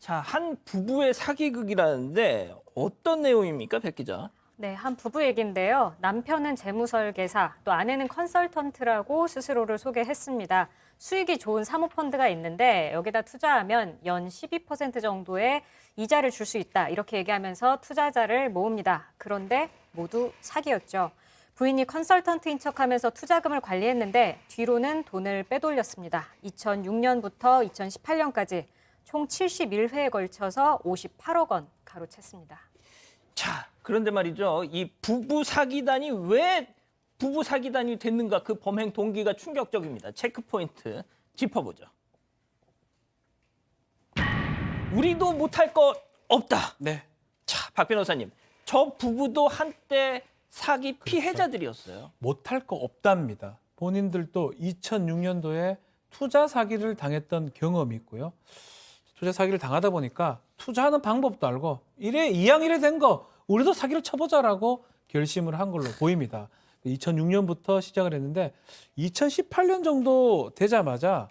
자, 한 부부의 사기극이라는데 어떤 내용입니까, 백 기자? 네, 한 부부 얘기인데요. 남편은 재무설계사, 또 아내는 컨설턴트라고 스스로를 소개했습니다. 수익이 좋은 사모펀드가 있는데 여기다 투자하면 연 12% 정도의 이자를 줄 수 있다. 이렇게 얘기하면서 투자자를 모읍니다. 그런데 모두 사기였죠. 부인이 컨설턴트인 척하면서 투자금을 관리했는데 뒤로는 돈을 빼돌렸습니다. 2006년부터 2018년까지 총 71회에 걸쳐서 58억 원 가로챘습니다. 자, 그런데 말이죠. 이 부부 사기단이 왜 부부 사기단이 됐는가 그 범행 동기가 충격적입니다. 체크포인트 짚어보죠. 우리도 못할 것 없다. 네. 자, 박 변호사님. 저 부부도 한때 사기 그렇죠. 피해자들이었어요. 못할 거 없답니다. 본인들도 2006년도에 투자 사기를 당했던 경험이 있고요. 투자 사기를 당하다 보니까 투자하는 방법도 알고 이래 이왕이래 된 거 우리도 사기를 쳐보자라고 결심을 한 걸로 보입니다. 2006년부터 시작을 했는데 2018년 정도 되자마자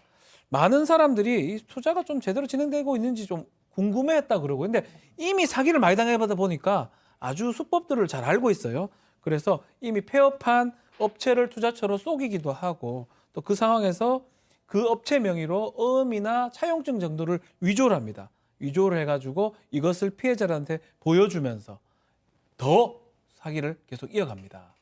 많은 사람들이 이 투자가 좀 제대로 진행되고 있는지 좀 궁금해했다 그러고 근데 이미 사기를 많이 당해보다 보니까 아주 수법들을 잘 알고 있어요. 그래서 이미 폐업한 업체를 투자처로 속이기도 하고 또 그 상황에서 그 업체 명의로 어음이나 차용증 정도를 위조를 합니다. 위조를 해가지고 이것을 피해자한테 보여주면서 더 사기를 계속 이어갑니다.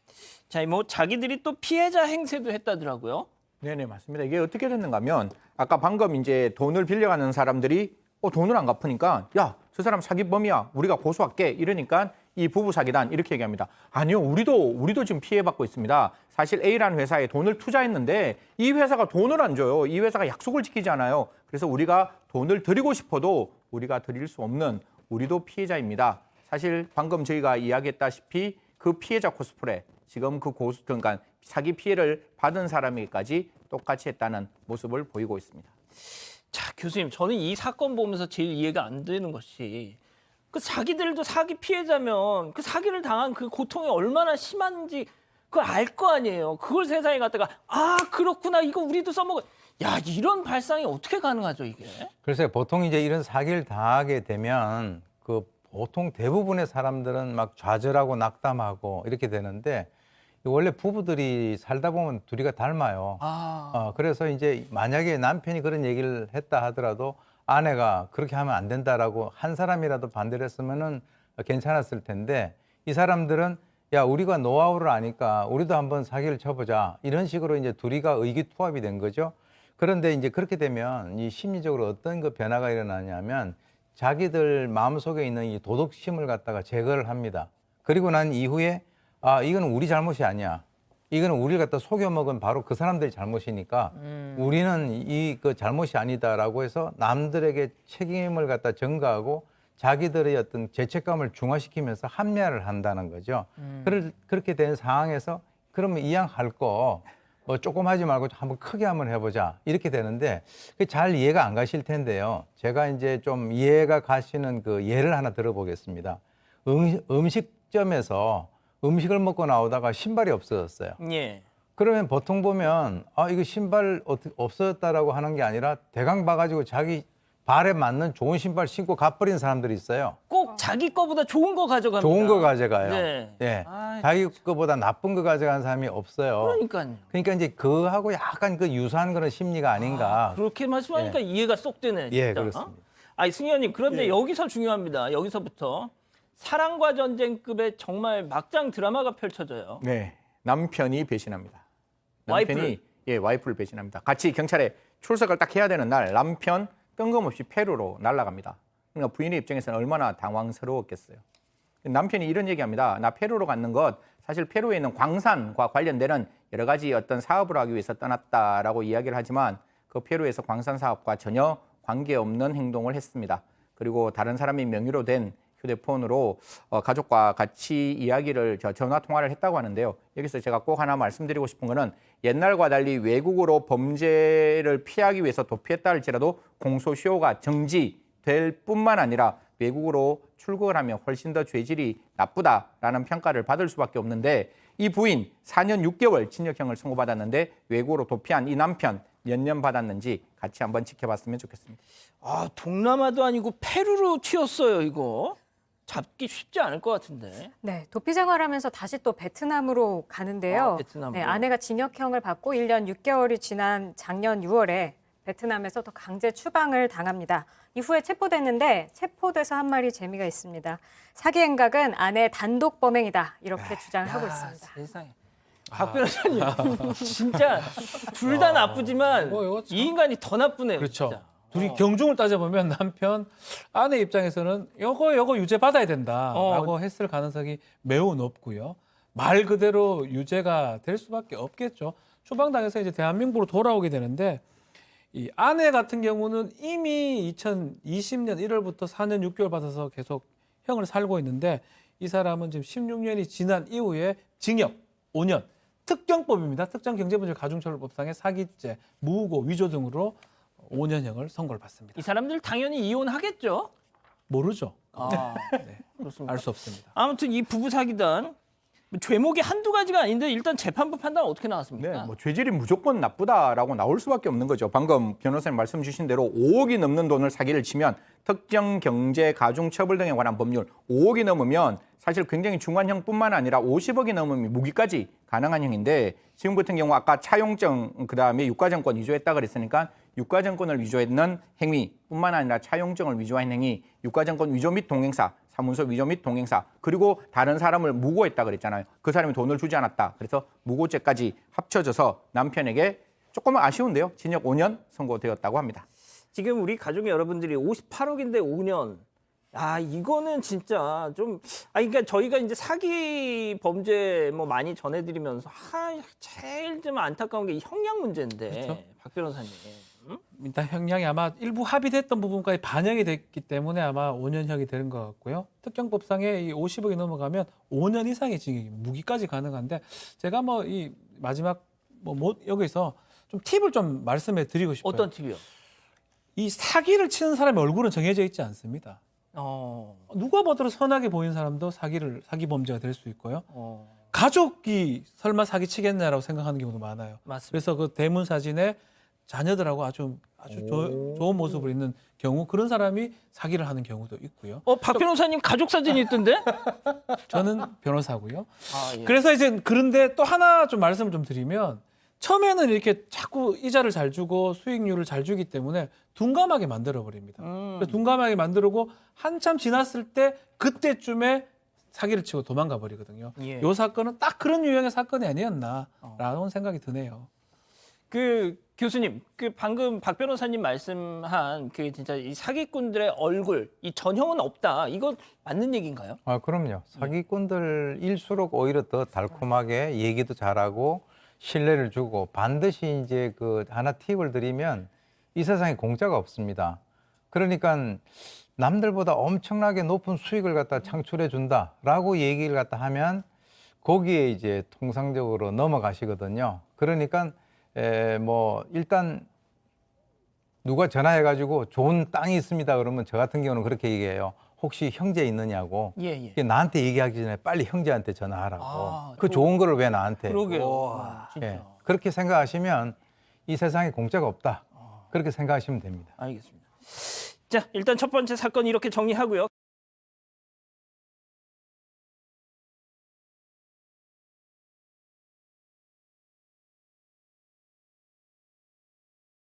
자, 뭐 자기들이 또 피해자 행세도 했다더라고요. 네네, 맞습니다. 이게 어떻게 됐는가 하면 아까 방금 이제 돈을 빌려가는 사람들이 돈을 안 갚으니까 야, 저 사람 사기범이야. 우리가 고소할게. 이러니까 이 부부 사기단 이렇게 얘기합니다. 아니요, 우리도 지금 피해받고 있습니다. 사실 A라는 회사에 돈을 투자했는데 이 회사가 돈을 안 줘요. 이 회사가 약속을 지키지 않아요. 그래서 우리가 돈을 드리고 싶어도 우리가 드릴 수 없는 우리도 피해자입니다. 사실 방금 저희가 이야기했다시피 그 피해자 코스프레 지금 그러니까 사기 피해를 받은 사람에게까지 똑같이 했다는 모습을 보이고 있습니다. 자, 교수님, 저는 이 사건 보면서 제일 이해가 안 되는 것이 그 자기들도 사기 피해자면 그 사기를 당한 그 고통이 얼마나 심한지 그걸 알 거 아니에요. 그걸 세상에 갖다가 아, 그렇구나. 이거 우리도 써먹어. 야, 이런 발상이 어떻게 가능하죠, 이게? 글쎄요, 보통 이제 이런 사기를 당하게 되면 그 보통 대부분의 사람들은 막 좌절하고 낙담하고 이렇게 되는데 원래 부부들이 살다 보면 둘이가 닮아요. 그래서 이제 만약에 남편이 그런 얘기를 했다 하더라도 아내가 그렇게 하면 안 된다라고 한 사람이라도 반대를 했으면은 괜찮았을 텐데 이 사람들은 야, 우리가 노하우를 아니까 우리도 한번 사기를 쳐보자. 이런 식으로 이제 둘이가 의기투합이 된 거죠. 그런데 이제 그렇게 되면 이 심리적으로 어떤 그 변화가 일어나냐면 자기들 마음속에 있는 이 도덕심을 갖다가 제거를 합니다. 그리고 난 이후에 아, 이건 우리 잘못이 아니야. 이거는 우리를 갖다 속여먹은 바로 그 사람들의 잘못이니까 우리는 이 그 잘못이 아니다라고 해서 남들에게 책임을 갖다 전가하고 자기들의 어떤 죄책감을 중화시키면서 합리화를 한다는 거죠. 그렇게 된 상황에서 그러면 이왕 할 거 뭐 조금 하지 말고 한번 크게 한번 해보자 이렇게 되는데 잘 이해가 안 가실 텐데요. 제가 이제 좀 이해가 가시는 그 예를 하나 들어보겠습니다. 음식점에서 음식을 먹고 나오다가 신발이 없어졌어요. 예. 그러면 보통 보면 아, 이거 신발 없어졌다라고 하는 게 아니라 대강 봐가지고 자기 발에 맞는 좋은 신발 신고 가버린 사람들이 있어요. 꼭 자기 거보다 좋은 거 가져갑니다. 좋은 거 가져가요. 네. 예. 아이, 자기 거보다 나쁜 거 가져가는 사람이 없어요. 그러니까요. 그러니까 이제 그하고 약간 그 유사한 그런 심리가 아닌가. 그렇게 말씀하니까 이해가 쏙 되네. 진짜. 예, 그렇습니다. 아니, 승희 의원님, 그런데 여기서 중요합니다. 여기서부터 사랑과 전쟁급의 정말 막장 드라마가 펼쳐져요. 네, 남편이 배신합니다. 남편이 와이프를 배신합니다. 같이 경찰에 출석을 딱 해야 되는 날 남편 뜬금없이 페루로 날아갑니다. 그러니까 부인의 입장에서는 얼마나 당황스러웠겠어요. 남편이 이런 얘기합니다. 나 페루로 갔는 것 사실 페루에 있는 광산과 관련되는 여러 가지 어떤 사업을 하기 위해서 떠났다라고 이야기를 하지만 그 페루에서 광산 사업과 전혀 관계없는 행동을 했습니다. 그리고 다른 사람의 명의로 된 휴대폰으로 가족과 같이 이야기를 전화 통화를 했다고 하는데요. 여기서 제가 꼭 하나 말씀드리고 싶은 거는 옛날과 달리 외국으로 범죄를 피하기 위해서 도피했다 할지라도 공소시효가 정지될 뿐만 아니라 외국으로 출국을 하면 훨씬 더 죄질이 나쁘다라는 평가를 받을 수밖에 없는데 이 부인 4년 6개월 징역형을 선고받았는데 외국으로 도피한 이 남편 몇 년 받았는지 같이 한번 지켜봤으면 좋겠습니다. 아, 동남아도 아니고 페루로 튀었어요, 이거. 잡기 쉽지 않을 것 같은데. 네, 도피 생활하면서 다시 또 베트남으로 가는데요. 아, 베트남으로. 네, 아내가 징역형을 받고 1년 6개월이 지난 작년 6월에 베트남에서 또 강제 추방을 당합니다. 이후에 체포됐는데 체포돼서 한 말이 재미가 있습니다. 사기 행각은 아내 단독 범행이다 이렇게 주장하고 있습니다. 세상에. 박 변호사님, 진짜 둘 다 나쁘지만 이거 참- 이 인간이 더 나쁘네요. 그렇죠. 진짜. 둘이 경중을 따져보면 남편, 아내 입장에서는 요거 유죄 받아야 된다라고 했을 가능성이 매우 높고요. 말 그대로 유죄가 될 수밖에 없겠죠. 추방당해서 이제 대한민국으로 돌아오게 되는데 이 아내 같은 경우는 이미 2020년 1월부터 4년 6개월 받아서 계속 형을 살고 있는데 이 사람은 지금 16년이 지난 이후에 징역 5년, 특경법입니다. 특정경제범죄 가중처벌법상의 사기죄, 무고, 위조 등으로 5년형을 선고를 받습니다. 이 사람들 당연히 이혼하겠죠. 모르죠. 아, 네, 그렇습니다. 알 수 없습니다. 아무튼 이 부부 사기단 죄목이 한두 가지가 아닌데 일단 재판부 판단 어떻게 나왔습니까? 네, 뭐 죄질이 무조건 나쁘다라고 나올 수밖에 없는 거죠. 방금 변호사님 말씀 주신 대로 5억이 넘는 돈을 사기를 치면 특정 경제 가중 처벌 등에 관한 법률 5억이 넘으면 사실 굉장히 중한 형뿐만 아니라 50억이 넘으면 무기까지 가능한 형인데 지금 같은 경우 아까 차용증 그다음에 유가증권 위조했다 그랬으니까 유가증권을 위조했는 행위뿐만 아니라 차용증을 위조한 행위, 유가증권 위조 및 동행사, 사문서 위조 및 동행사, 그리고 다른 사람을 무고했다 그랬잖아요. 그 사람이 돈을 주지 않았다. 그래서 무고죄까지 합쳐져서 남편에게 조금 아쉬운데요. 징역 5년 선고되었다고 합니다. 지금 우리 가족 여러분들이 58억인데 5년. 아, 이거는 진짜 좀, 그러니까 저희가 이제 사기 범죄 뭐 많이 전해드리면서, 제일 좀 안타까운 게 이 형량 문제인데, 그렇죠. 박 변호사님. 응? 일단 형량이 아마 일부 합의됐던 부분까지 반영이 됐기 때문에 아마 5년형이 되는 것 같고요. 특경법상에 이 50억이 넘어가면 5년 이상의 징역이 무기까지 가능한데 제가 뭐 이 마지막 여기서 좀 팁을 좀 말씀해 드리고 싶어요. 어떤 팁이요? 이 사기를 치는 사람의 얼굴은 정해져 있지 않습니다. 누가 보더라도 선하게 보이는 사람도 사기 범죄가 될 수 있고요. 가족이 설마 사기 치겠냐라고 생각하는 경우도 많아요. 맞습니다. 그래서 그 대문 사진에 자녀들하고 아주 좋은 모습을 있는 경우 그런 사람이 사기를 하는 경우도 있고요. 박 변호사님 가족 사진이 있던데? 저는 변호사고요. 아, 예. 그래서 이제 그런데 또 하나 좀 말씀을 좀 드리면 처음에는 이렇게 자꾸 이자를 잘 주고 수익률을 잘 주기 때문에 둔감하게 만들어 버립니다. 둔감하게 만들고 한참 지났을 때 그때쯤에 사기를 치고 도망가 버리거든요. 예. 이 사건은 딱 그런 유형의 사건이 아니었나라는 생각이 드네요. 그 교수님, 그 방금 박 변호사님 말씀한 그 진짜 이 사기꾼들의 얼굴, 이 전형은 없다. 이거 맞는 얘기인가요? 아, 그럼요. 사기꾼들일수록 오히려 더 달콤하게 얘기도 잘하고 신뢰를 주고 반드시 이제 그 하나 팁을 드리면 이 세상에 공짜가 없습니다. 그러니까 남들보다 엄청나게 높은 수익을 갖다 창출해 준다라고 얘기를 갖다 하면 거기에 이제 통상적으로 넘어가시거든요. 그러니까 뭐 일단 누가 전화해가지고 좋은 땅이 있습니다 그러면 저 같은 경우는 그렇게 얘기해요. 혹시 형제 있느냐고. 예. 이게 나한테 얘기하기 전에 빨리 형제한테 전화하라고. 아, 그 좋은 거를 왜 나한테. 그러게요. 진짜. 예, 그렇게 생각하시면 이 세상에 공짜가 없다. 그렇게 생각하시면 됩니다. 알겠습니다. 자, 일단 첫 번째 사건 이렇게 정리하고요.